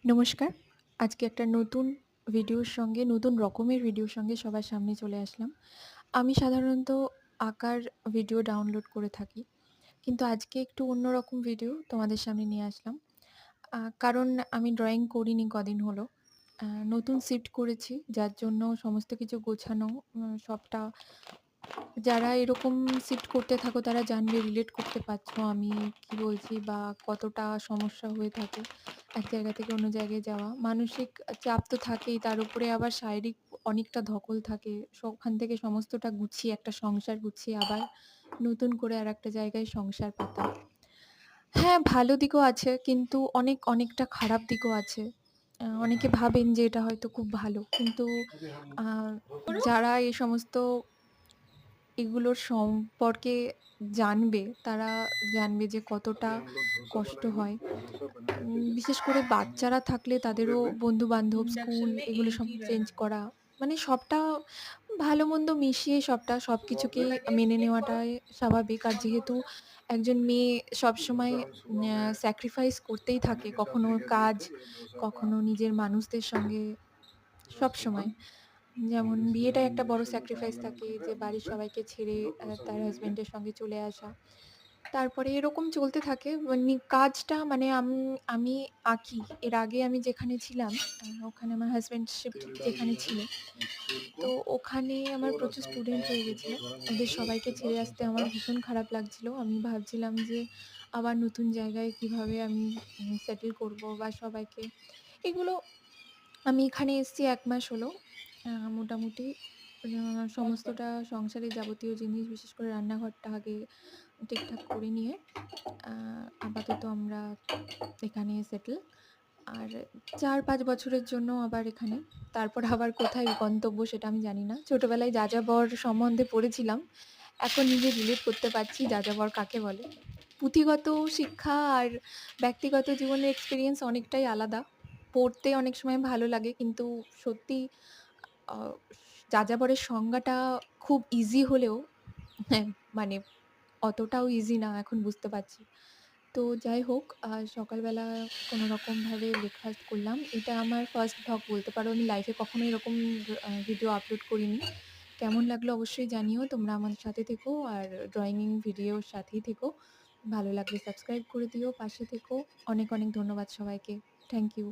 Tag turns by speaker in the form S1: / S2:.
S1: নমস্কার। আজকে একটা নতুন ভিডিওর সঙ্গে নতুন রকমের ভিডিওর সঙ্গে সবার সামনে চলে আসলাম। আমি সাধারণত আঁকার ভিডিও ডাউনলোড করে থাকি। কিন্তু আজকে একটু অন্যরকম ভিডিও তোমাদের সামনে নিয়ে আসলাম। কারণ আমি ড্রইং করিনি কদিন হলো। আ নতুন শিফট করেছি যার জন্য সমস্ত কিছু গোছানো সবটা যারা এরকম শিফট করতে থাকো তারা জানবে, রিলেট করতে পারছো আমি কি বলছি বা কতটা সমস্যা হয়ে থাকে এক জায়গা থেকে অন্য জায়গায় যাওয়া। মানসিক চাপ তো থাকেই, তার উপরে আবার শারীরিক অনেকটা ধকল থাকে। ওখান থেকে সমস্তটা গুছিয়ে একটা সংসার গুছিয়ে আবার নতুন করে আরেকটা জায়গায় সংসার পাতা। হ্যাঁ, ভালো দিকও আছে কিন্তু অনেকটা খারাপ দিকও আছে। অনেকে ভাবেন যে এটা হয়তো খুব ভালো। কিন্তু আ যারা এই সমস্ত এগুলোর সম্পর্কে জানবে, তারা জানবে যে কতটা কষ্ট হয়। বিশেষ করে বাচ্চারা থাকলে তাদেরও বন্ধু-বান্ধব, স্কুল
S2: इंडक्शन में
S1: এগুলো
S2: एक
S1: সব
S2: ही
S1: চেঞ্জ
S2: रहना।
S1: করা। মানে সবটা ভালো-মন্দ মিশিয়ে সবকিছুকেই
S2: लगे
S1: মেনে
S2: एक
S1: নেওয়াটাই স্বাভাবিক। আর যেহেতু একজন মেয়ে সবসময় স্যাক্রিফাইস করতেই থাকে। কখনো কাজ, কখনো নিজের মানুষদের সঙ্গে সবসময়। যেমন বিয়েটাই একটা বড় স্যাক্রিফাইস থাকে যে বাড়ির সবাইকে ছেড়ে তার হাসব্যান্ডের সঙ্গে চলে আসা। তারপরে এরকম চলতে থাকে কাজটা মানে আমি আঁকি। এর আগে আমি যেখানে ছিলাম ওখানে আমার হাসব্যান্ড শিফট যেখানে ছিল। তো ওখানে আমার প্রচুর স্টুডেন্ট হয়ে গেছিল। ওদের সবাইকে ছেড়ে আসতে আমার ভীষণ খারাপ লাগছিল। আমি ভাবছিলাম যে আবার নতুন জায়গায় কিভাবে আমি সেটেল করব বা সবাইকে এগুলো আমি এখানে এসেছি ১ মাস হলো। মোটামুটি সমস্তটা সংসারের যাবতীয় জিনিস বিশেষ করে রান্নাঘরটা আগে ঠিকঠাক করে নিয়ে আ আপাতত আমরা এখানে সেটেল। আর ৪-৫ বছরের জন্য আবার এখানে। তারপর আবার কোথায় গন্তব্য সেটা আমি জানি না। ছোটবেলায় যাযাবর সম্বন্ধে পড়েছিলাম। এখন নিজে রিলেট করতে পারছি যাযাবর কাকে বলে। পুঁথিগত শিক্ষা আর ব্যক্তিগত জীবনের এক্সপেরিয়েন্স অনেকটাই আলাদা। পড়তে অনেক সময় ভালো লাগে কিন্তু সত্যি আ যাযাবরের সংজ্ঞাটা খুব ইজি হলেও হ্যাঁ, মানে অতটাও ইজি না এখন বুঝতে পারছি। তো যাই হোক সকালবেলা কোনরকমভাবে ব্রেকফাস্ট করলাম। এটা আমার ফার্স্ট ভ্লগ বলতে পারো। আমি লাইফে কখনো এরকম ভিডিও আপলোড করিনি। কেমন লাগলো অবশ্যই জানিও। তোমরা আমার সাথে থেকো আর ড্রইং ভিডিওর সাথেই থেকো। ভালো লাগলে সাবস্ক্রাইব করে দিও, পাশে থেকো। অনেক ধন্যবাদ সবাইকে। Thank you.